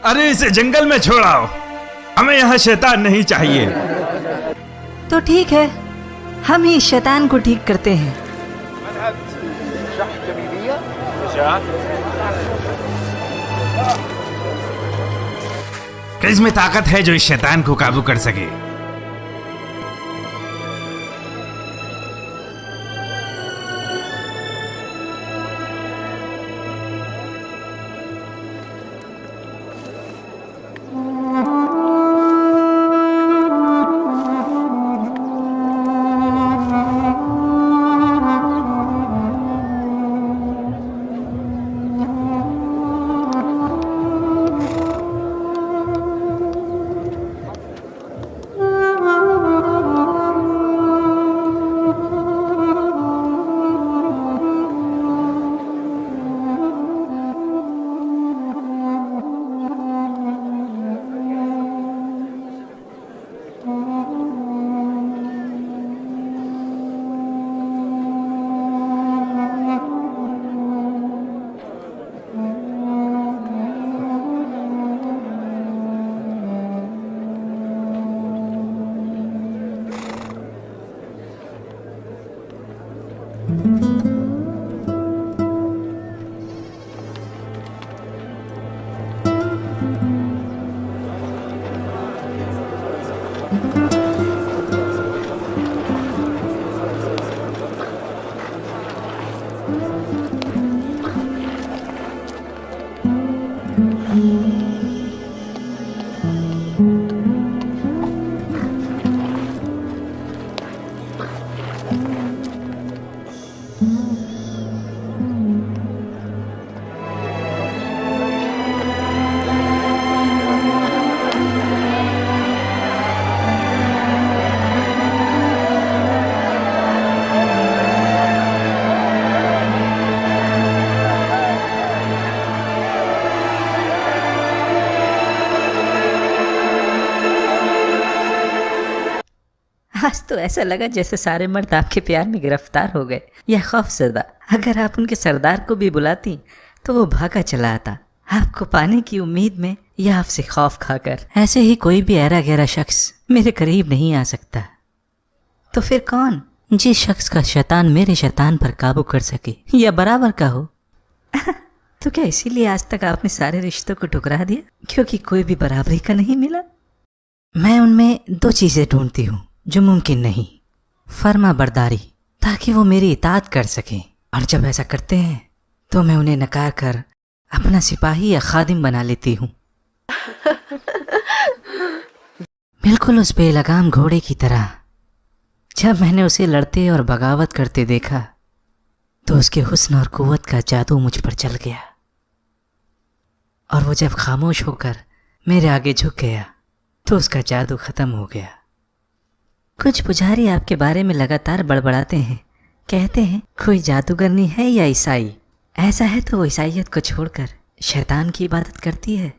अरे इसे जंगल में छोड़ आओ, हमें यहाँ शैतान नहीं चाहिए। तो ठीक है, हम ही शैतान को ठीक करते हैं। किसमें ताकत है जो इस शैतान को काबू कर सके? आज तो ऐसा लगा जैसे सारे मर्द आपके प्यार में गिरफ्तार हो गए या खौफजदा। अगर आप उनके सरदार को भी बुलाती तो वो भागा चला आता, आपको पाने की उम्मीद में या आपसे खौफ खाकर। ऐसे ही कोई भी ऐरा गहरा शख्स मेरे करीब नहीं आ सकता। तो फिर कौन? जिस शख्स का शैतान मेरे शैतान पर काबू कर सके या बराबर का हो। तो क्या इसीलिए आज तक आपने सारे रिश्तों को ठुकरा दिया, क्योंकि कोई भी बराबरी का नहीं मिला? मैं उनमें दो चीज़ें ढूंढती हूँ जो मुमकिन नहीं। फर्मा बरदारी, ताकि वो मेरी इताअत कर सकें, और जब ऐसा करते हैं तो मैं उन्हें नकार कर अपना सिपाही या खादिम बना लेती हूँ। बिल्कुल उस बेलगाम घोड़े की तरह। जब मैंने उसे लड़ते और बगावत करते देखा तो उसके हुस्न और कुव्वत का जादू मुझ पर चल गया, और वो जब खामोश होकर मेरे आगे झुक गया तो उसका जादू खत्म हो गया। कुछ पुजारी आपके बारे में लगातार बड़बड़ाते हैं, कहते हैं कोई जादूगरनी है या ईसाई। ऐसा है तो वो ईसाइयत को छोड़कर शैतान की इबादत करती है।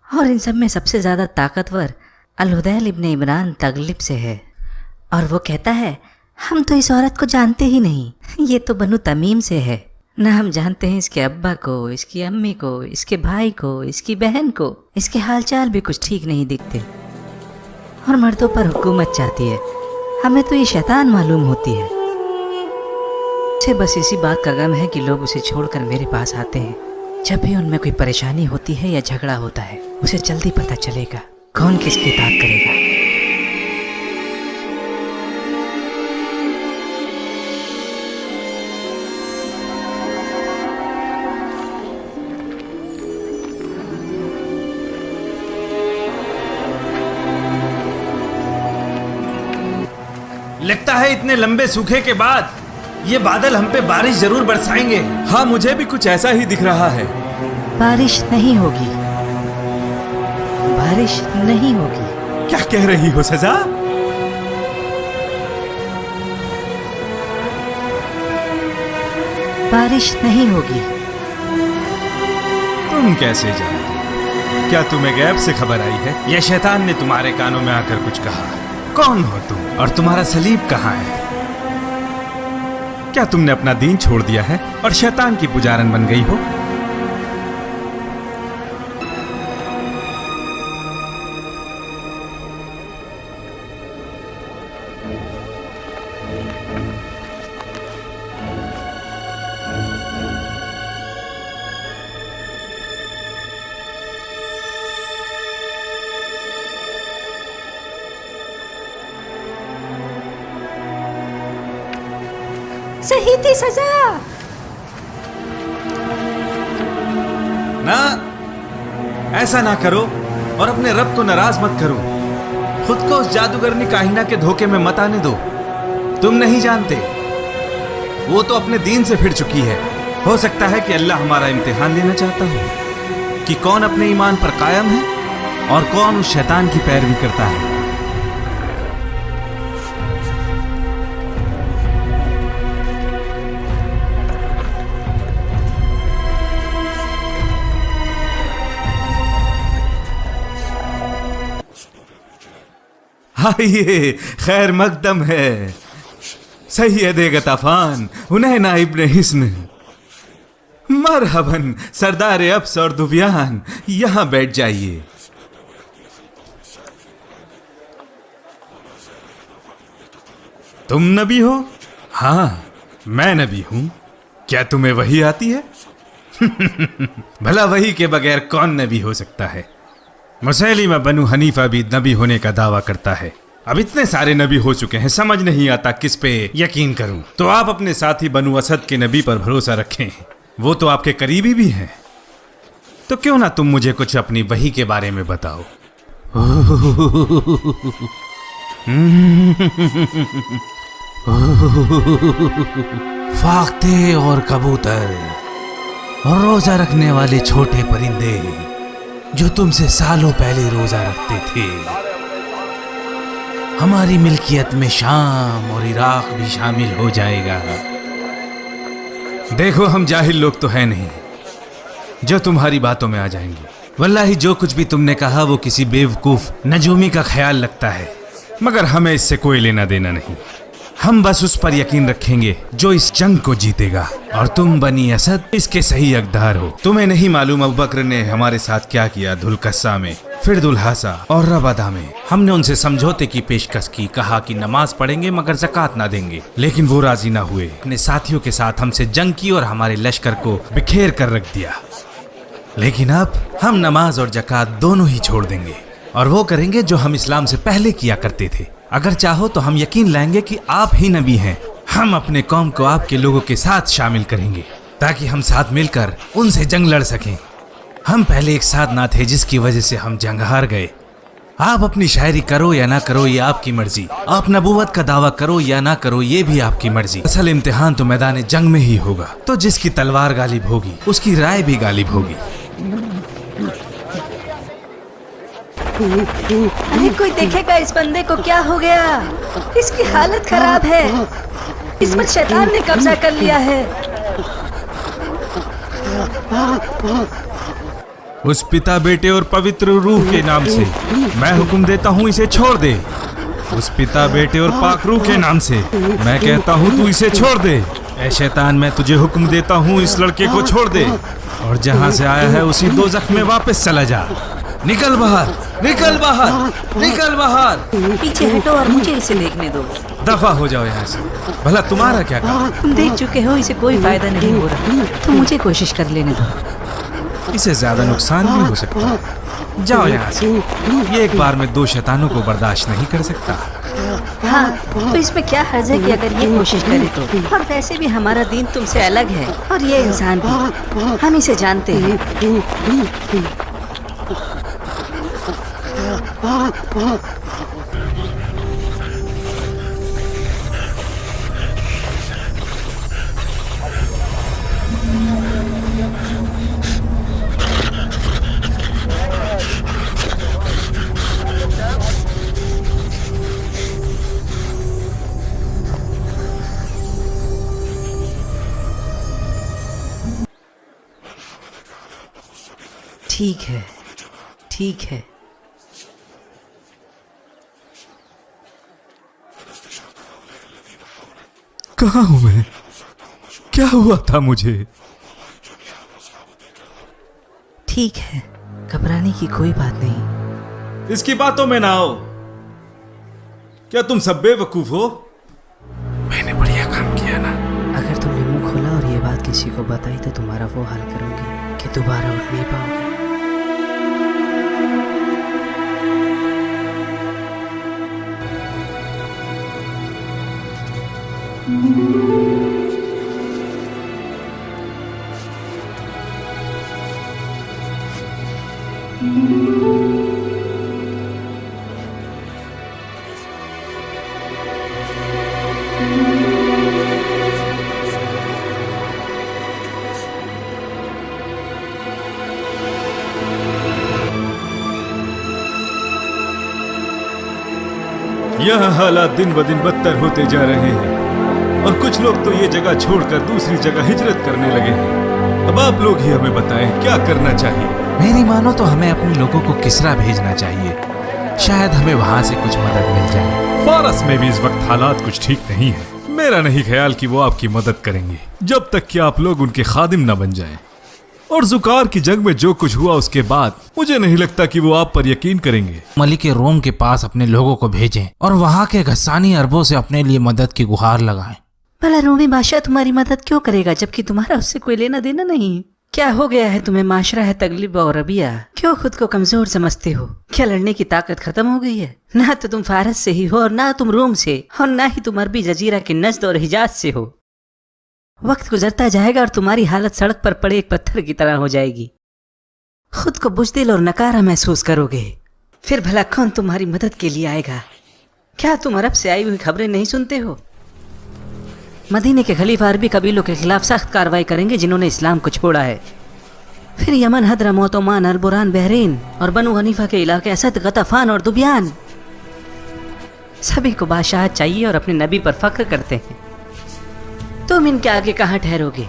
और इन सब में सबसे ज़्यादा ताकतवर अल-हुदैल इब्न इमरान तगलिब से है, और वो कहता है हम तो इस औरत को जानते ही नहीं, ये तो बनु तमीम से है। ना हम जानते हैं इसके अब्बा को, इसकी अम्मी को, इसके भाई को, इसकी बहन को। इसके हालचाल भी कुछ ठीक नहीं दिखते, और मर्दों पर हुकूमत चाहती है। हमें तो ये शैतान मालूम होती है। उसे बस इसी बात का गम है कि लोग उसे छोड़कर मेरे पास आते हैं। जब भी उनमें कोई परेशानी होती है या झगड़ा होता है, उसे जल्दी पता चलेगा कौन किसकी इताअत करेगा। लगता है इतने लंबे सूखे के बाद ये बादल हम पे बारिश जरूर बरसाएंगे। हाँ, मुझे भी कुछ ऐसा ही दिख रहा है। बारिश नहीं होगी, बारिश नहीं होगी। क्या कह रही हो सजा? बारिश नहीं होगी। तुम कैसे जानते? क्या तुम्हें गैब से खबर आई है या शैतान ने तुम्हारे कानों में आकर कुछ कहा? कौन हो तुम और तुम्हारा सलीब कहाँ है? क्या तुमने अपना दीन छोड़ दिया है और शैतान की पुजारन बन गई हो? सही थी सजा। ना, ऐसा ना करो और अपने रब को नाराज मत करो। खुद को उस जादूगरनी काहिना के धोखे में मत आने दो। तुम नहीं जानते, वो तो अपने दीन से फिर चुकी है। हो सकता है कि अल्लाह हमारा इम्तिहान लेना चाहता हो कि कौन अपने ईमान पर कायम है और कौन उस शैतान की पैरवी करता है। आइए, खैर मकदम है। सैयद गताफान हुनैना इब्न हिस्न, मरहबन सरदार अब्स और दुबियान, यहां बैठ जाइए। तुम नबी हो? हाँ, मैं नबी हूं। क्या तुम्हें वही आती है? भला वही के बगैर कौन नबी हो सकता है? मुसैलिमा बनु हनीफा भी नबी होने का दावा करता है। अब इतने सारे नबी हो चुके हैं, समझ नहीं आता किस पे यकीन करूं। तो आप अपने साथी बनु असद के नबी पर भरोसा रखें, वो तो आपके करीबी भी हैं। तो क्यों ना तुम मुझे कुछ अपनी वही के बारे में बताओ। फाख्ते और कबूतर और रोजा रखने वाले छोटे परिंदे जो तुमसे सालों पहले रोजा रखते थे, हमारी मिल्कियत में शाम और इराक भी शामिल हो जाएगा। देखो, हम जाहिल लोग तो हैं नहीं जो तुम्हारी बातों में आ जाएंगे। वल्लाही जो कुछ भी तुमने कहा वो किसी बेवकूफ नजूमी का ख्याल लगता है, मगर हमें इससे कोई लेना देना नहीं। हम बस उस पर यकीन रखेंगे जो इस जंग को जीतेगा, और तुम बनी असद इसके सही हकदार हो। तुम्हें नहीं मालूम अबू बकर ने हमारे साथ क्या किया। धुलकस्सा में, फिर दुल्हासा और रबादा में हमने उनसे समझौते की पेशकश की, कहा कि नमाज पढ़ेंगे मगर ज़कात ना देंगे, लेकिन वो राजी ना हुए। अपने साथियों के साथ हमसे जंग की और हमारे लश्कर को बिखेर कर रख दिया। लेकिन अब हम नमाज और ज़कात दोनों ही छोड़ देंगे, और वो करेंगे जो हम इस्लाम से पहले किया करते थे। अगर चाहो तो हम यकीन लाएंगे कि आप ही नबी हैं। हम अपने कौम को आपके लोगों के साथ शामिल करेंगे ताकि हम साथ मिलकर उनसे जंग लड़ सकें। हम पहले एक साथ ना थे, जिसकी वजह से हम जंग हार गए। आप अपनी शायरी करो या ना करो, ये आपकी मर्जी। आप नबूवत का दावा करो या ना करो, ये भी आपकी मर्जी। असल इम्तिहान तो मैदान जंग में ही होगा। तो जिसकी तलवार गालिब होगी उसकी राय भी गालिब होगी। अरे कोई देखेगा इस बंदे को, क्या हो गया? इसकी हालत खराब है। इस पर शैतान ने कब्जा कर लिया है। उस पिता, बेटे और पवित्र रूह के नाम से मैं हुक्म देता हूँ, इसे छोड़ दे। उस पिता, बेटे और पाक रूह के नाम से मैं कहता हूँ, तू इसे छोड़ दे। ऐ शैतान, मैं तुझे हुक्म देता हूँ, इस लड़के को छोड़ दे और जहाँ से आया है उसी दोज़ख में वापस चला जा। निकल बाहर, निकल बाहर, निकल बाहर। पीछे हटो और मुझे इसे देखने दो। दफा हो जाओ यहाँ से। भला तुम्हारा क्या काम? तुम देख चुके हो, इसे कोई फायदा नहीं हो रहा, तो मुझे कोशिश कर लेने दो। इसे ज्यादा नुकसान भी हो सकता। जाओ यहाँ से। ये एक बार में 2 शैतानों को बर्दाश्त नहीं कर सकता। हाँ, तो इसमें क्या हर्ज है कि अगर ये कोशिश करे तो। और वैसे भी हमारा दीन तुमसे अलग है, और ये इंसान भी, हम इसे जानते हैं। ठीक है, ठीक है। कहाँ हूं मैं? क्या हुआ था मुझे? ठीक है, घबराने की कोई बात नहीं। इसकी बातों में ना आओ। क्या तुम सब बेवकूफ हो? मैंने बड़ी अगर तुमने मुंह खोला और ये बात किसी को बताई तो तुम्हारा वो हाल करूंगी कि दोबारा उठ नहीं पाओगे। यह हालात दिन ब दिन बदतर होते जा रहे हैं और कुछ लोग तो ये जगह छोड़कर दूसरी जगह हिजरत करने लगे हैं। अब आप लोग ही हमें बताएं क्या करना चाहिए। मेरी मानो तो हमें अपने लोगों को किसरा भेजना चाहिए, शायद हमें वहां से कुछ मदद मिल जाए। फारस में भी इस वक्त हालात कुछ ठीक नहीं है। मेरा नहीं ख्याल कि वो आपकी मदद करेंगे जब तक कि आप लोग उनके खादिम न बन जाएं। और जुकार की जंग में जो कुछ हुआ उसके बाद मुझे नहीं लगता कि वो आप पर यकीन करेंगे। मलिक रोम के पास अपने लोगों को भेजें और वहां के गस्सानी अरबों से अपने लिए मदद की गुहार लगाएं। भला रूमी बादशाह तुम्हारी मदद क्यों करेगा जबकि तुम्हारा उससे कोई लेना देना नहीं? क्या हो गया है तुम्हें? माशरा है तगलिब और रबिया, क्यों खुद को कमजोर समझते हो? क्या लड़ने की ताकत खत्म हो गई है? ना तो तुम फारस से ही हो और ना तुम रोम से, और ना ही तुम अरबी जजीरा के नज्द और हिजाज से हो। वक्त गुजरता जाएगा और तुम्हारी हालत सड़क पर पड़े एक पत्थर की तरह हो जाएगी। खुद को बुज़दिल और नकारा महसूस करोगे। फिर भला कौन तुम्हारी मदद के लिए आएगा? क्या तुम अरब से आई हुई खबरें नहीं सुनते हो? मदीने के खलीफा अरबी कबीलों के खिलाफ सख्त कार्रवाई करेंगे जिन्होंने इस्लाम को छोड़ा है। फिर यमन, हद्रमौत, ओमान, अलबुरान, बहरीन और बनु हनीफा के इलाके असद, गतफान और दुबियान, सभी को बादशाह चाहिए और अपने नबी पर फख्र करते हैं। तुम इनके आगे कहाँ ठहरोगे?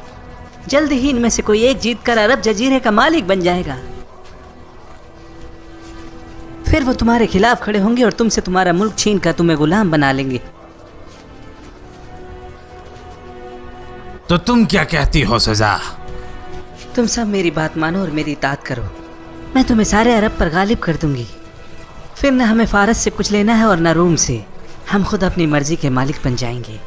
जल्द ही इनमें से कोई एक जीतकर अरब जजीरे का मालिक बन जाएगा। फिर वो तुम्हारे खिलाफ खड़े होंगे और तुमसे तुम्हारा मुल्क छीन कर तुम्हें गुलाम बना लेंगे। तो तुम क्या कहती हो सजा? तुम सब मेरी बात मानो और मेरी इताअत करो। मैं तुम्हें सारे अरब पर गालिब कर दूंगी। फिर न हमें फारस से कुछ लेना है और न रोम से। हम खुद अपनी मर्जी के मालिक बन जाएंगे।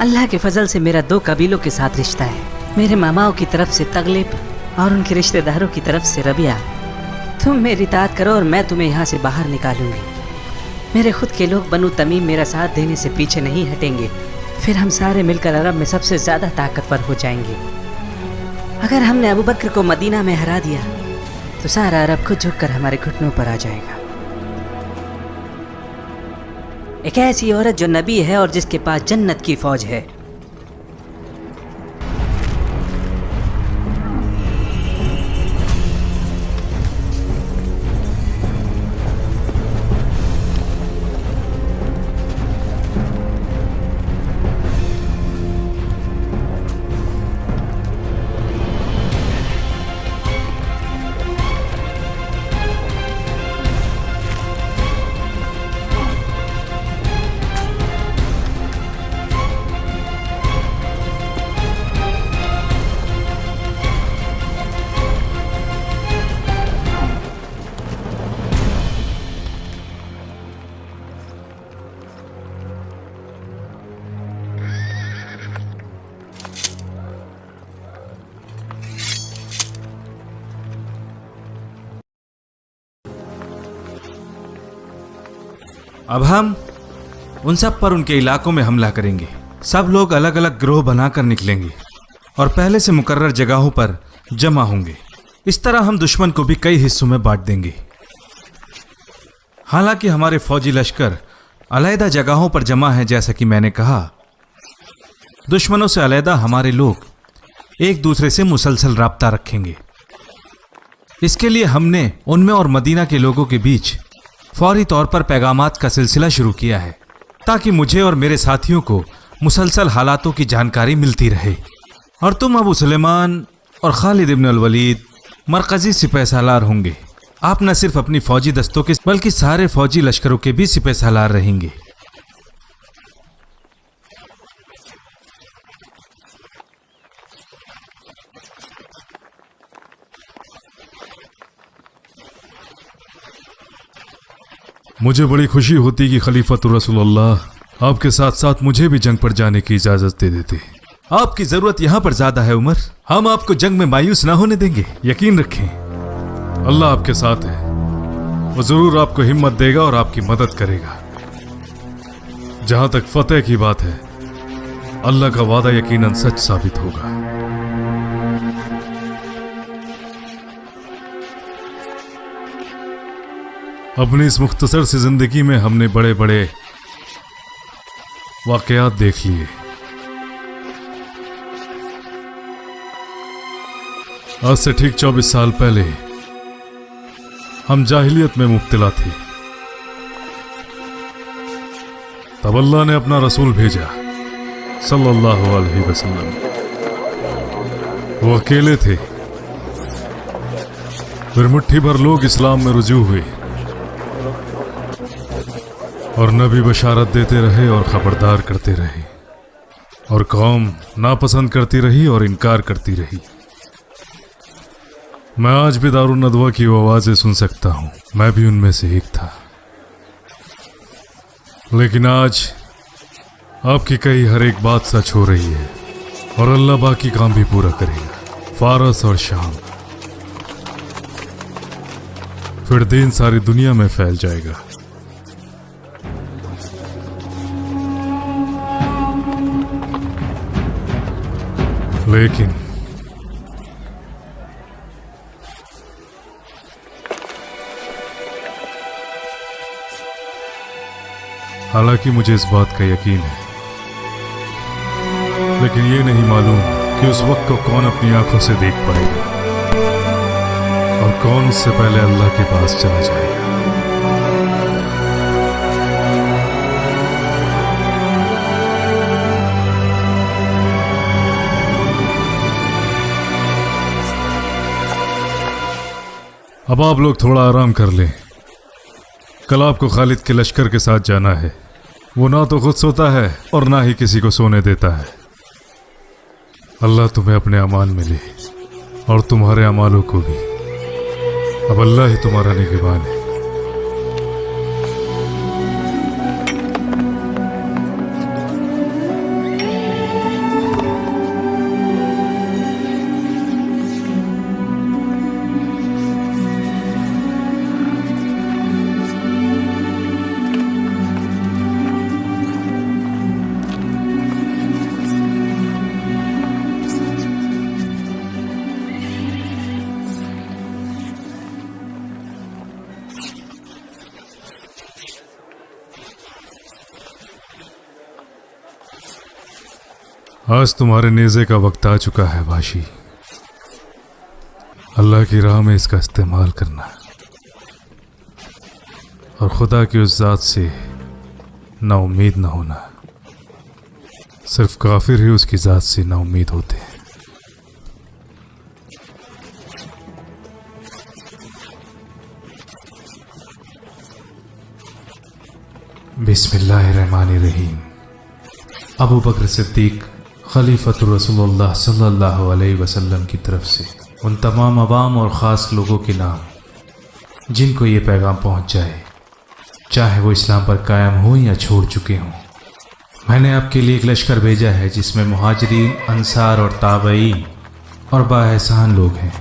अल्लाह के फजल से मेरा 2 कबीलों के साथ रिश्ता है। मेरे मामाओं की तरफ से तगलिब और उनके रिश्तेदारों की तरफ से रबिया। तुम मेरी इताअत करो और मैं तुम्हें यहाँ से बाहर निकालूंगी। मेरे खुद के लोग बनु तमीम मेरा साथ देने से पीछे नहीं हटेंगे। फिर हम सारे मिलकर अरब में सबसे ज़्यादा ताकतवर हो जाएंगे। अगर हमने अबू बकर को मदीना में हरा दिया तो सारा अरब खुद झुककर हमारे घुटनों पर आ जाएगा। एक ऐसी औरत जो नबी है और जिसके पास जन्नत की फौज है। अब हम उन सब पर उनके इलाकों में हमला करेंगे। सब लोग अलग अलग ग्रोह बनाकर निकलेंगे और पहले से मुकर्रर जगहों पर जमा होंगे। इस तरह हम दुश्मन को भी कई हिस्सों में बांट देंगे। हालांकि हमारे फौजी लश्कर अलहदा जगहों पर जमा है, जैसा कि मैंने कहा। दुश्मनों से अलहदा हमारे लोग एक दूसरे से मुसलसल राब्ता रखेंगे। इसके लिए हमने उनमें और मदीना के लोगों के बीच फौरी तौर पर पैगामात का सिलसिला शुरू किया है, ताकि मुझे और मेरे साथियों को मुसलसल हालातों की जानकारी मिलती रहे। और तुम अबू सुलेमान और खालिद इब्न अल वलीद मरकजी सिपह सालार होंगे। आप न सिर्फ अपनी फौजी दस्तों के बल्कि सारे फौजी लश्करों के भी सिपह सालार रहेंगे। मुझे बड़ी खुशी होती कि खलीफतुर रसूलुल्लाह आपके साथ साथ मुझे भी जंग पर जाने की इजाज़त दे देते। आपकी जरूरत यहां पर ज्यादा है उमर। हम आपको जंग में मायूस ना होने देंगे, यकीन रखें। अल्लाह आपके साथ है, वो जरूर आपको हिम्मत देगा और आपकी मदद करेगा। जहां तक फतेह की बात है, अल्लाह का वादा यकीनन सच साबित होगा। अपनी इस मुख्तसर सी जिंदगी में हमने बड़े बड़े वाकयात देख लिए। आज से ठीक 24 साल पहले हम जाहिलियत में मुब्तला थे। तब अल्लाह ने अपना रसूल भेजा सल्लल्लाहु अलैहि वसल्लम। वो अकेले थे, फिर मुट्ठी भर लोग इस्लाम में रुजू हुए और नबी बशारत देते रहे और खबरदार करते रहे, और कौम नापसंद करती रही और इनकार करती रही। मैं आज भी दारुन नदवा की वो आवाजें सुन सकता हूं, मैं भी उनमें से एक था। लेकिन आज आपकी कही हर एक बात सच हो रही है और अल्लाह बाकी काम भी पूरा करेगा। फारस और शाम, फिर दीन सारी दुनिया में फैल जाएगा। लेकिन हालांकि मुझे इस बात का यकीन है, लेकिन ये नहीं मालूम कि उस वक्त को कौन अपनी आंखों से देख पाएगा और कौन उससे पहले अल्लाह के पास चला जाएगा। अब आप लोग थोड़ा आराम कर लें। कल आपको खालिद के लश्कर के साथ जाना है। वो ना तो खुद सोता है और ना ही किसी को सोने देता है। अल्लाह तुम्हें अपने अमान में ले और तुम्हारे अमालों को भी। अब अल्लाह ही तुम्हारा निगहबान है। आज तुम्हारे नेज़े का वक्त आ चुका है वाशी। अल्लाह की राह में इसका इस्तेमाल करना और खुदा की उस ज़ात से ना उम्मीद ना होना। सिर्फ काफिर ही उसकी ज़ात से ना उम्मीद होते हैं। बिस्मिल्लाहिर्रहमानिर्रहीम। अबू बकर सिद्दीक खलीफतुर रसूलुल्लाह सल्लल्लाहु अलैहि वसल्लम की तरफ से उन तमाम अवाम और ख़ास लोगों के नाम जिनको ये पैगाम पहुंच जाए, चाहे वो इस्लाम पर कायम हो या छोड़ चुके हों। मैंने आपके लिए एक लश्कर भेजा है जिसमें मुहाजिरीन, अंसार और ताबईन और बाएहसान लोग हैं।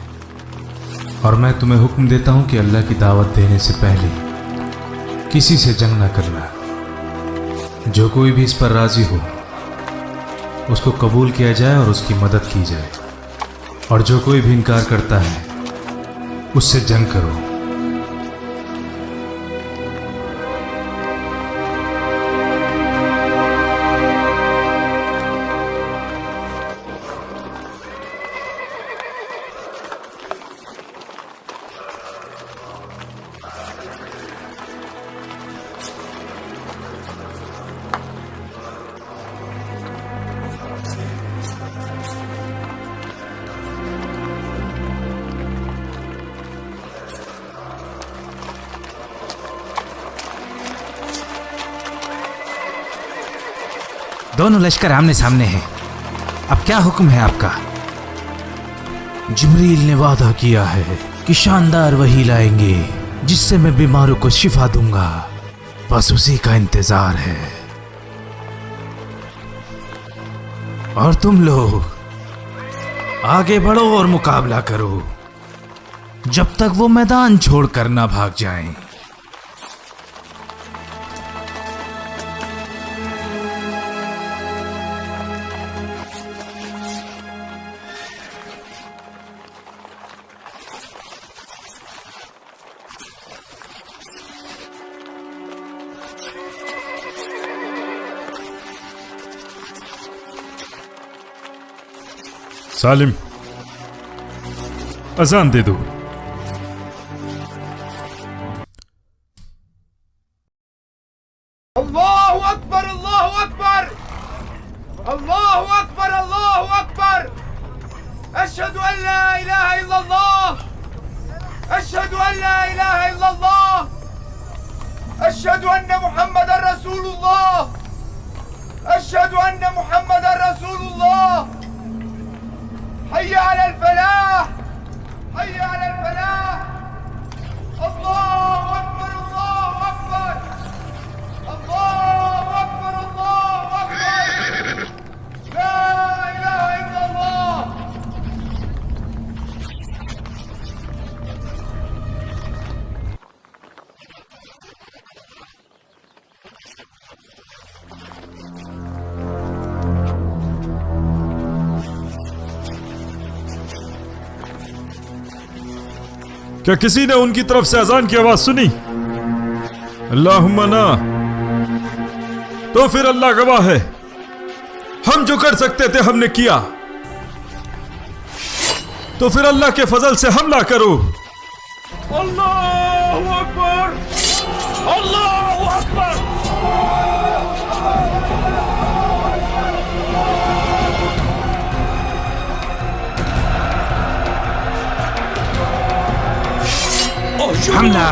और मैं तुम्हें हुक्म देता हूँ कि अल्लाह की दावत देने से पहले किसी से जंग न करना। जो कोई भी इस पर राज़ी हो उसको कबूल किया जाए और उसकी मदद की जाए, और जो कोई भी इनकार करता है उससे जंग करो। दोनों लश्कर आमने सामने हैं। अब क्या हुक्म है आपका? जिब्रील ने वादा किया है कि शानदार वही लाएंगे जिससे मैं बीमारों को शिफा दूंगा, बस उसी का इंतजार है। और तुम लोग आगे बढ़ो और मुकाबला करो जब तक वो मैदान छोड़कर ना भाग जाएं। सालिम, अजान दे दो। अल्लाहु अकबर, अल्लाहु अकबर, अल्लाहु अकबर, अल्लाहु अकबर। अशहदु अन ला इलाहा इल्लल्लाह, अशहदु अन ला इलाहा इल्लल्लाह, अशहदु अन्न मुहम्मदर रसूलुल्लाह, अशहदु अन्न मुहम्मदर रसूलुल्लाह। हय्या अलल फलाह, हय्या अलल फलाह। अल्लाहु अकबर, अल्लाहु अकबर, अल्लाहु अकबर, अल्लाहु अकबर। ला इलाहा इल्लल्लाह। क्या किसी ने उनकी तरफ से अजान की आवाज सुनी? अल्लाहुम्मा ना। तो फिर अल्लाह गवाह है, हम जो कर सकते थे हमने किया। तो फिर अल्लाह के फजल से हमला करो। अल्लाहु अकबर, अल्लाहु अकबर। हमला।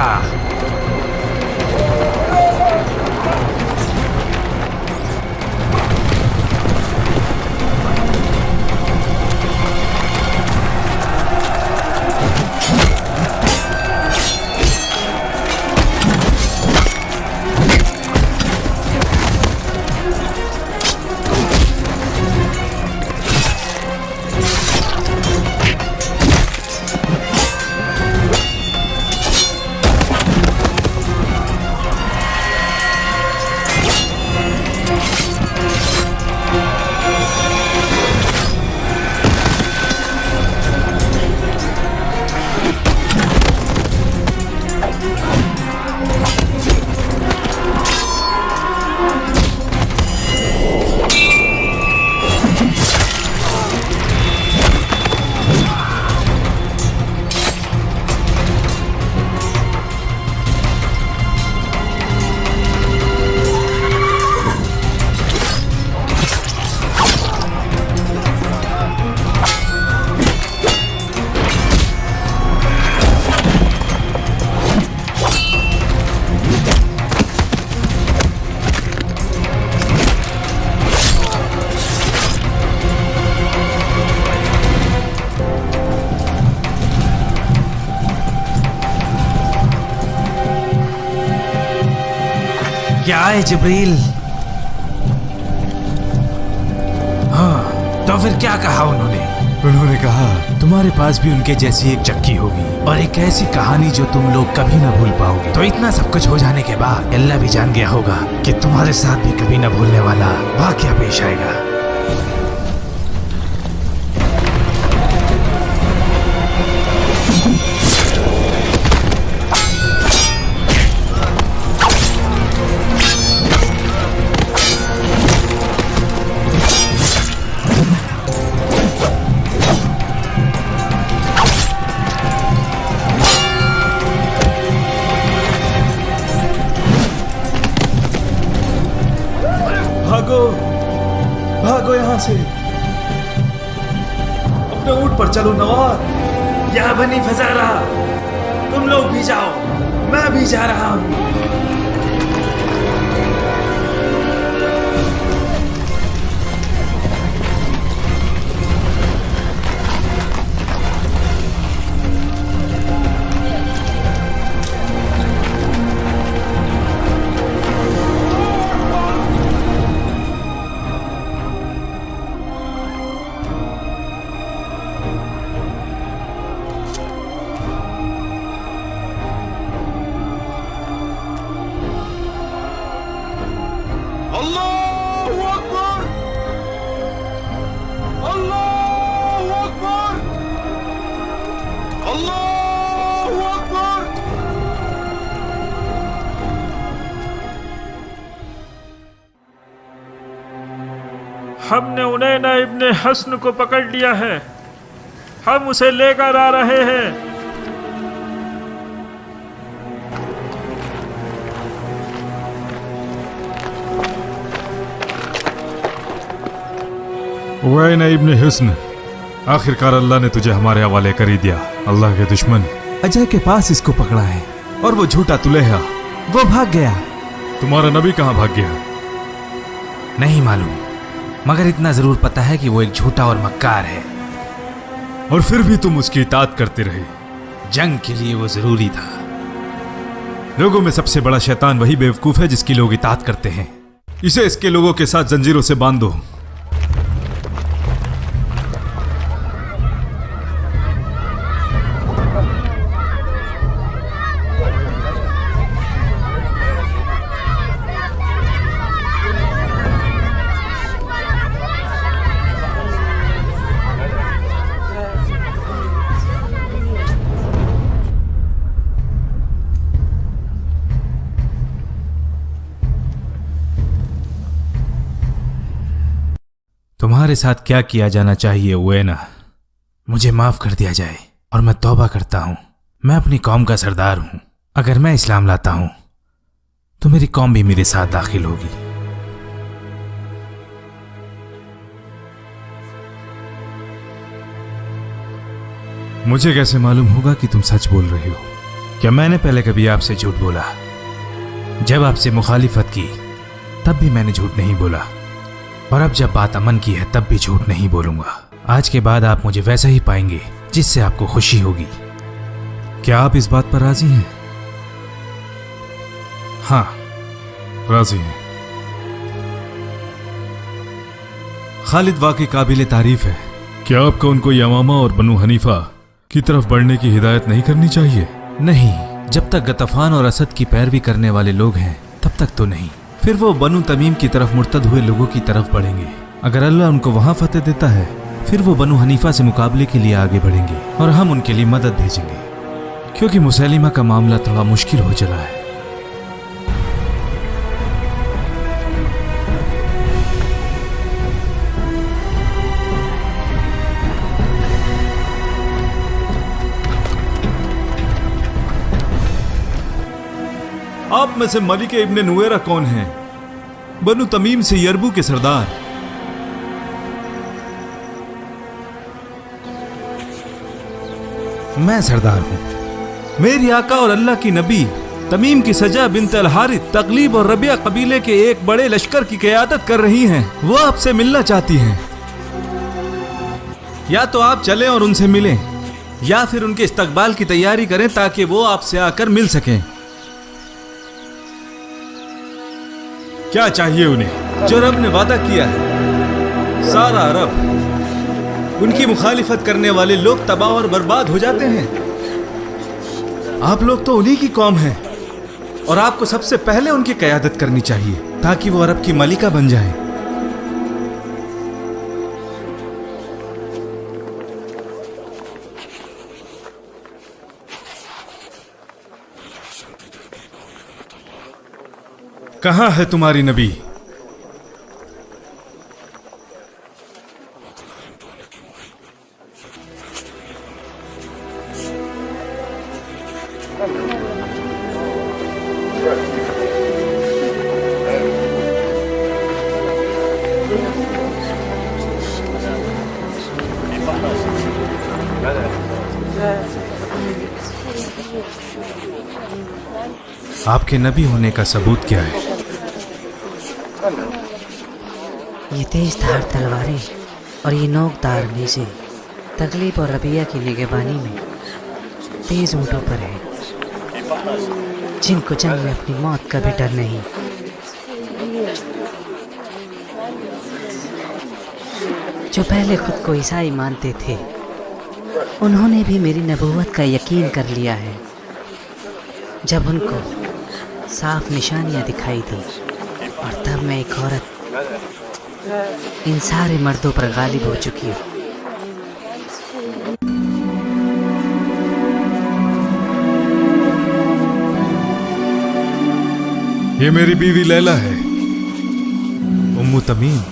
क्या है जिब्रील? हाँ, तो फिर क्या कहा उन्होंने? उन्होंने कहा तुम्हारे पास भी उनके जैसी एक चक्की होगी और एक ऐसी कहानी जो तुम लोग कभी ना भूल पाओगे। तो इतना सब कुछ हो जाने के बाद अल्लाह भी जान गया होगा कि तुम्हारे साथ भी कभी ना भूलने वाला वाकया पेश आएगा। भागो, भागो यहां से। अपने ऊंट पर चलो नवार। या बनी फजारा, तुम लोग भी जाओ, मैं भी जा रहा हूँ। हमने उनैना इब्ने हसन को पकड़ लिया है, हम उसे लेकर आ रहे हैं। उनैना इब्ने हसन, आखिरकार अल्लाह ने तुझे हमारे हवाले कर ही दिया। अल्लाह के दुश्मन अजय के पास इसको पकड़ा है। और वो झूठा तुलेहा, वो भाग गया। तुम्हारा नबी कहाँ भाग गया? नहीं मालूम, मगर इतना जरूर पता है कि वो एक झूठा और मक्कार है। और फिर भी तुम उसकी इताअत करते रहे। जंग के लिए वो जरूरी था। लोगों में सबसे बड़ा शैतान वही बेवकूफ है जिसकी लोग इताअत करते हैं। इसे इसके लोगों के साथ जंजीरों से बांध दो। तुम्हारे साथ क्या किया जाना चाहिए उनैना? मुझे माफ कर दिया जाए और मैं तौबा करता हूं। मैं अपनी कौम का सरदार हूं। अगर मैं इस्लाम लाता हूं तो मेरी कौम भी मेरे साथ दाखिल होगी। मुझे कैसे मालूम होगा कि तुम सच बोल रहे हो? क्या मैंने पहले कभी आपसे झूठ बोला? जब आपसे मुखालिफत की तब भी मैंने झूठ नहीं बोला, और अब जब बात अमन की है तब भी झूठ नहीं बोलूंगा। आज के बाद आप मुझे वैसा ही पाएंगे जिससे आपको खुशी होगी। क्या आप इस बात पर राजी हैं? हाँ, राजी हैं। खालिद वाकई काबिल तारीफ है। क्या आपको उनको यमामा और बनु हनीफा की तरफ बढ़ने की हिदायत नहीं करनी चाहिए? नहीं, जब तक गतफान और असद की पैरवी करने वाले लोग हैं तब तक तो नहीं। फिर वो बनु तमीम की तरफ मुर्तद हुए लोगों की तरफ बढ़ेंगे। अगर अल्लाह उनको वहां फतेह देता है फिर वो बनु हनीफा से मुकाबले के लिए आगे बढ़ेंगे और हम उनके लिए मदद भेजेंगे, क्योंकि मुसैलिमा का मामला थोड़ा मुश्किल हो चला है। आप में से मलिक इब्ने नुवेरा कौन है? बनु तमीम से यरबू के सरदार। मैं सरदार हूं। मेरी आका और अल्लाह की नबी तमीम की सजा बिन्त अल हारिथ तकलीब और रबिया कबीले के एक बड़े लश्कर की क़यादत कर रही हैं। वो आपसे मिलना चाहती हैं। या तो आप चलें और उनसे मिलें, या फिर उनके इस्तकबाल की तैयारी करें ताकि वो आपसे आकर मिल सकें। क्या चाहिए उन्हें? जो रब ने वादा किया है। सारा अरब, उनकी मुखालिफत करने वाले लोग तबाह और बर्बाद हो जाते हैं। आप लोग तो उन्हीं की कौम हैं और आपको सबसे पहले उनकी क़यादत करनी चाहिए ताकि वो अरब की मलिका बन जाए। कहाँ है तुम्हारी नबी? आपके नबी होने का सबूत क्या है? ये तेज धार तलवारें और ये नोकदार नेज़े तकलीफ और रबिया की निगहबानी में तेज ऊँटों पर है, जिनको जंग में अपनी मौत का भी डर नहीं। जो पहले खुद को ईसाई मानते थे उन्होंने भी मेरी नबूवत का यकीन कर लिया है। जब उनको साफ निशानियां दिखाई दी और तब मैं एक औरत इन सारे मर्दों पर गालिब हो चुकी हूँ। ये मेरी बीवी लैला है, उम्मु तमीम।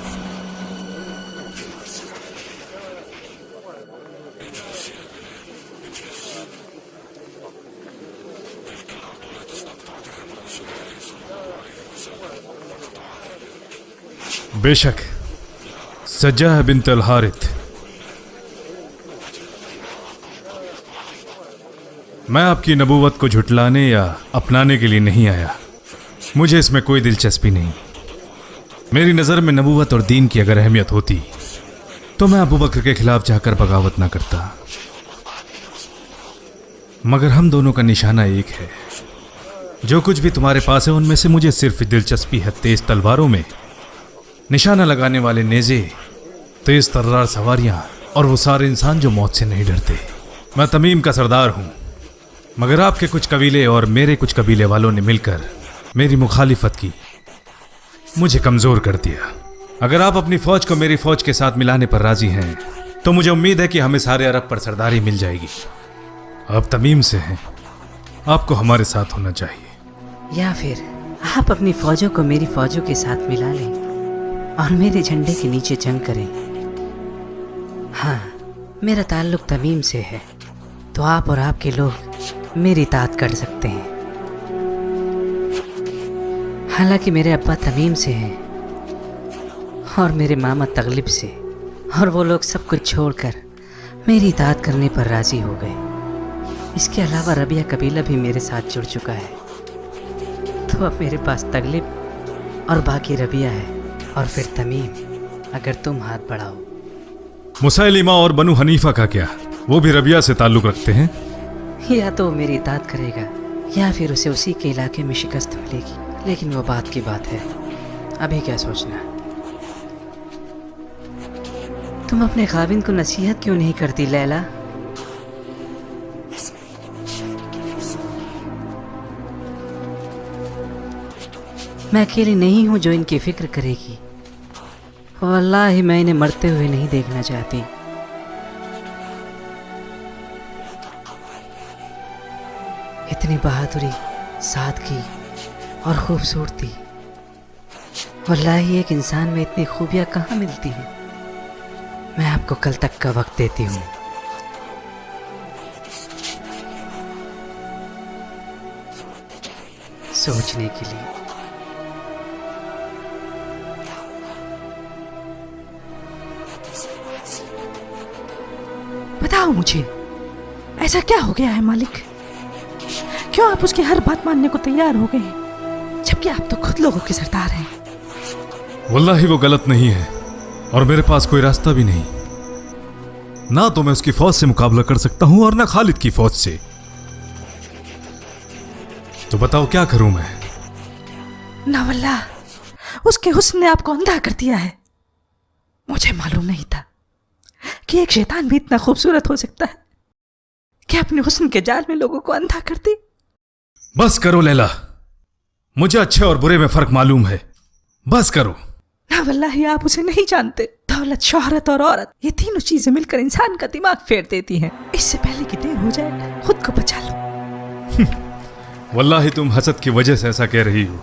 बेशक सज्जाह बिन्त अल हारिथ, मैं आपकी नबूवत को झुटलाने या अपनाने के लिए नहीं आया। मुझे इसमें कोई दिलचस्पी नहीं। मेरी नज़र में नबूवत और दीन की अगर अहमियत होती तो मैं अबू बकर के खिलाफ जाकर बगावत ना करता। मगर हम दोनों का निशाना एक है। जो कुछ भी तुम्हारे पास है उनमें से मुझे सिर्फ दिलचस्पी है तेज तलवारों में, निशाना लगाने वाले नेज़े, तेज तर्रार सवारियां और वो सारे इंसान जो मौत से नहीं डरते। मैं तमीम का सरदार हूं, मगर आपके कुछ कबीले और मेरे कुछ कबीले वालों ने मिलकर मेरी मुखालिफत की, मुझे कमज़ोर कर दिया। अगर आप अपनी फ़ौज को मेरी फ़ौज के साथ मिलाने पर राज़ी हैं तो मुझे उम्मीद है कि हमें सारे अरब पर सरदारी मिल जाएगी। आप तमीम से हैं, आपको हमारे साथ होना चाहिए। या फिर आप अपनी फौजों को मेरी फौजों के साथ मिला लें और मेरे झंडे के नीचे जंग करें। हाँ, मेरा ताल्लुक तमीम से है, तो आप और आपके लोग मेरी इताअत कर सकते हैं। हालांकि मेरे अब्बा तमीम से हैं और मेरे मामा तगलिब से, और वो लोग सब कुछ छोड़कर मेरी इताअत करने पर राज़ी हो गए। इसके अलावा रबिया कबीला भी मेरे साथ जुड़ चुका है, तो अब मेरे पास तगलिब और बाकी रबिया है, और फिर तमीम अगर तुम हाथ बढ़ाओ। मुसैलिमा और बनु हनीफा का क्या? वो भी रबिया से ताल्लुक़ रखते हैं? या तो वो मेरी इताअत करेगा या फिर उसे उसी के इलाके में शिकस्त मिलेगी, लेकिन वो बात की बात है, अभी क्या सोचना। तुम अपने खाविंद को नसीहत क्यों नहीं करती लैला? मैं अकेली नहीं हूं जो इनकी फिक्र करेगी। वल्लाही मैं इन्हें मरते हुए नहीं देखना चाहती। इतनी बहादुरी, सादगी और खूबसूरती, वल्लाही एक इंसान में इतनी खूबियां कहाँ मिलती हैं। मैं आपको कल तक का वक्त देती हूँ। सोचने के लिए। बताओ मुझे, ऐसा क्या हो गया है मालिक? क्यों आप उसकी हर बात मानने को तैयार हो गए हैं, जबकि आप तो खुद लोगों के सरदार हैं? वल्लाही वो गलत नहीं है और मेरे पास कोई रास्ता भी नहीं। ना तो मैं उसकी फौज से मुकाबला कर सकता हूं और ना खालिद की फौज से। तो बताओ क्या करूं मैं? ना वल्लाह, उसके हुस्न ने आपको अंधा कर दिया है। मुझे मालूम नहीं था कि एक शैतान भी इतना खूबसूरत हो सकता है कि अपने हुस्न के जाल में लोगों को अंधा कर दे। बस करो लैला, मुझे अच्छे और बुरे में फर्क मालूम है। बस करो। ना वल्लाही, आप उसे नहीं जानते। दौलत, शोहरत और औरत, ये तीनों चीजें मिलकर इंसान का दिमाग फेर देती हैं। इससे पहले कि देर हो जाए, खुद को बचा लो। वल्लाही तुम हसद की वजह से ऐसा कह रही हो।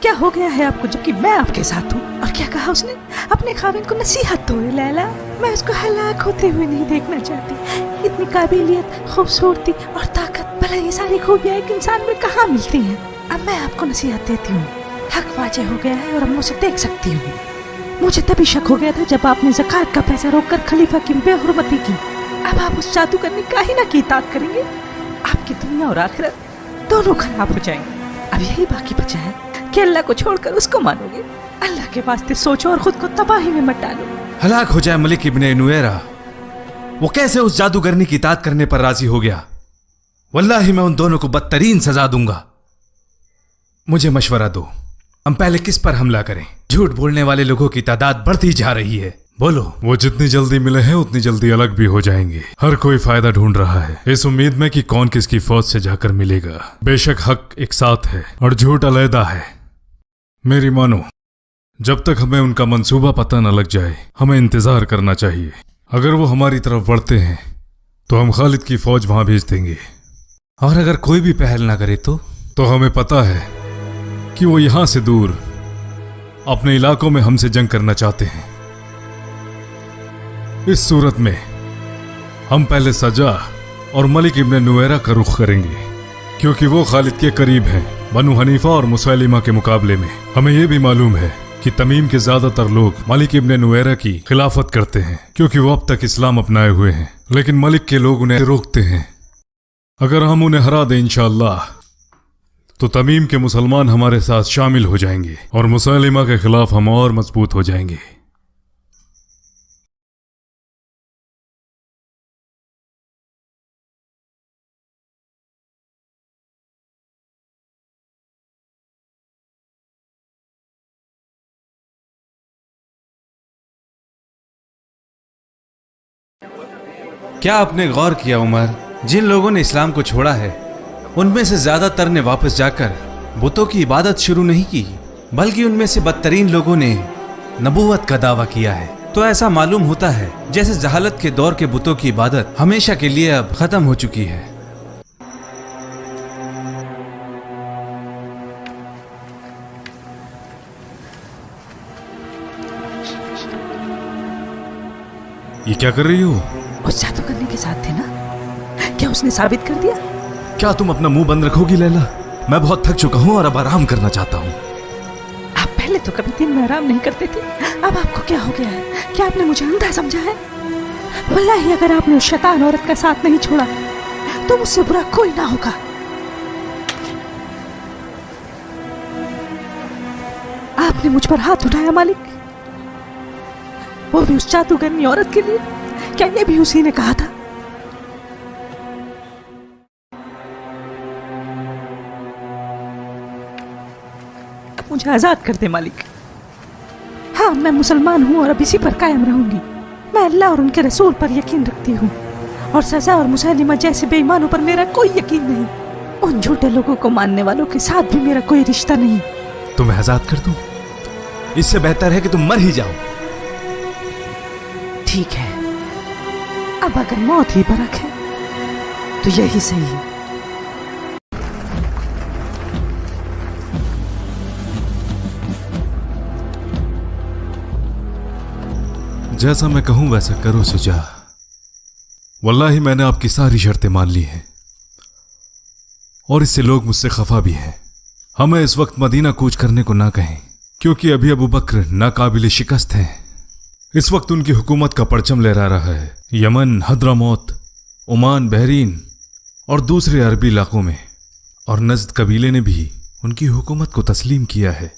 क्या हो गया है आपको जबकि मैं आपके साथ हूँ? और क्या कहा उसने? अपने खाविंद को नसीहत दो लैला, मैं उसको हलाक होते हुए नहीं देखना चाहती। इतनी काबिलियत, खूबसूरती और ताकत, भला ये सारी खूबियाँ एक इंसान में कहाँ मिलती हैं? अब मैं आपको नसीहत देती हूँ। हक वाजे हो गया है और अब मैं उसे देख सकती हूँ। मुझे तभी शक हो गया था जब आपने ज़कात का पैसा रोककर खलीफा की बेहुरमती की। अब आप उस जादूगर ने काहिना की इताअत करेंगे, आपकी दुनिया और आखिरत दोनों खराब हो जाएंगे। अब यही बाकी बचा है कि अल्लाह को छोड़कर उसको मानोगे। अल्लाह के वास्ते सोचो और खुद को तबाही में मत डालो। हलाक हो जाए मलिक इब्ने नुएरा, वो कैसे उस जादूगरनी की इताअत करने पर राजी हो गया? वल्लाही मैं उन दोनों को बदतरीन सजा दूंगा। मुझे मशवरा दो, हम पहले किस पर हमला करें? झूठ बोलने वाले लोगों की तादाद बढ़ती जा रही है, बोलो। वो जितनी जल्दी मिले हैं उतनी जल्दी अलग भी हो जाएंगे। हर कोई फायदा ढूंढ रहा है इस उम्मीद में कि कौन किसकी फौज से जाकर मिलेगा। बेशक हक एक साथ है और झूठ अलहदा है। मेरी मानो, जब तक हमें उनका मंसूबा पता न लग जाए हमें इंतजार करना चाहिए। अगर वो हमारी तरफ बढ़ते हैं तो हम खालिद की फौज वहां भेज देंगे, और अगर कोई भी पहल ना करे तो हमें पता है कि वो यहां से दूर अपने इलाकों में हमसे जंग करना चाहते हैं। इस सूरत में हम पहले सजा और मलिक इब्ने नुएरा का रुख करेंगे, क्योंकि वो खालिद के करीब हैं बनु हनीफा और मुसैलिमा के मुकाबले में। हमें यह भी मालूम है कि तमीम के ज्यादातर लोग मलिक इब्न नुवैरा की खिलाफत करते हैं क्योंकि वो अब तक इस्लाम अपनाए हुए हैं, लेकिन मलिक के लोग उन्हें रोकते हैं। अगर हम उन्हें हरा दें इंशाअल्लाह तो तमीम के मुसलमान हमारे साथ शामिल हो जाएंगे और मुसैलिमा के खिलाफ हम और मजबूत हो जाएंगे। क्या आपने गौर किया उमर, जिन लोगों ने इस्लाम को छोड़ा है उनमें से ज्यादातर ने वापस जाकर बुतों की इबादत शुरू नहीं की, बल्कि उनमें से बदतरीन लोगों ने नबूवत का दावा किया है। तो ऐसा मालूम होता है जैसे जहालत के दौर के बुतों की इबादत हमेशा के लिए अब खत्म हो चुकी है। ये क्या कर रही हो? उस जादू करने के साथ थे ना, क्या उसने साबित कर दिया? क्या तुम अपना मुंह बंद रखोगी लैला? मैं बहुत थक चुका हूँ और अब आराम करना चाहता हूँ। आप पहले तो कभी दिन में आराम नहीं करते थे, अब आपको क्या हो गया है? क्या आपने मुझे अंधा समझा है? वल्लाही अगर आपने उस शैतान औरत का साथ नहीं छोड़ा तो मुझसे बुरा कोई ना होगा। आपने मुझ पर हाथ उठाया मालिक, वो भी उस जादूगरनी औरत के लिए। क्या ये भी उसी ने कहा था? मुझे आजाद कर दे मालिक। हाँ, मैं मुसलमान हूँ और अब इसी पर कायम रहूंगी। मैं अल्लाह और उनके रसूल पर यकीन रखती हूँ और सजा और मुसैलिमा जैसे बेईमानों पर मेरा कोई यकीन नहीं। उन झूठे लोगों को मानने वालों के साथ भी मेरा कोई रिश्ता नहीं। तुम्हें आजाद कर दूं? इससे बेहतर है कि तुम मर ही जाओ। ठीक है, अब अगर मौत ही बरक है तो यही सही है। जैसा मैं कहूं वैसा करो सुजा। वल्लाही मैंने आपकी सारी शर्तें मान ली हैं और इससे लोग मुझसे खफा भी हैं। हमें इस वक्त मदीना कूच करने को ना कहें क्योंकि अभी अबू बकर नाकाबिल शिकस्त हैं। इस वक्त उनकी हुकूमत का परचम लहरा रहा है यमन, हद्रामौत, ओमान, बहरीन और दूसरे अरबी इलाकों में, और नज़द कबीले ने भी उनकी हुकूमत को तस्लीम किया है,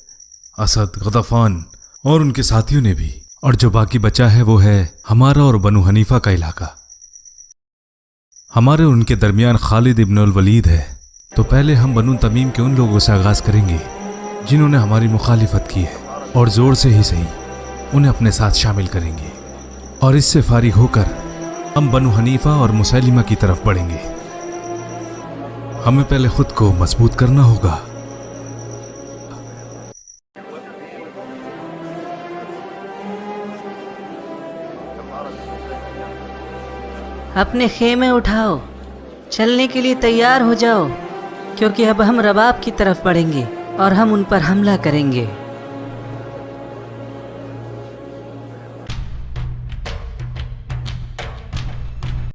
असद, गतफान और उनके साथियों ने भी। और जो बाकी बचा है वो है हमारा और बनु हनीफा का इलाका। हमारे और उनके दरमियान खालिद इब्न अल वलीद है। तो पहले हम बनु तमीम के उन लोगों से आगाज करेंगे जिन्होंने हमारी मुखालिफत की है, और जोर से ही सही उन्हें अपने साथ शामिल करेंगे, और इससे फारिग होकर हम बनु हनीफा और मुसैलिमा की तरफ बढ़ेंगे। हमें पहले खुद को मजबूत करना होगा। अपने खेमे उठाओ, चलने के लिए तैयार हो जाओ, क्योंकि अब हम रबाब की तरफ बढ़ेंगे और हम उन पर हमला करेंगे।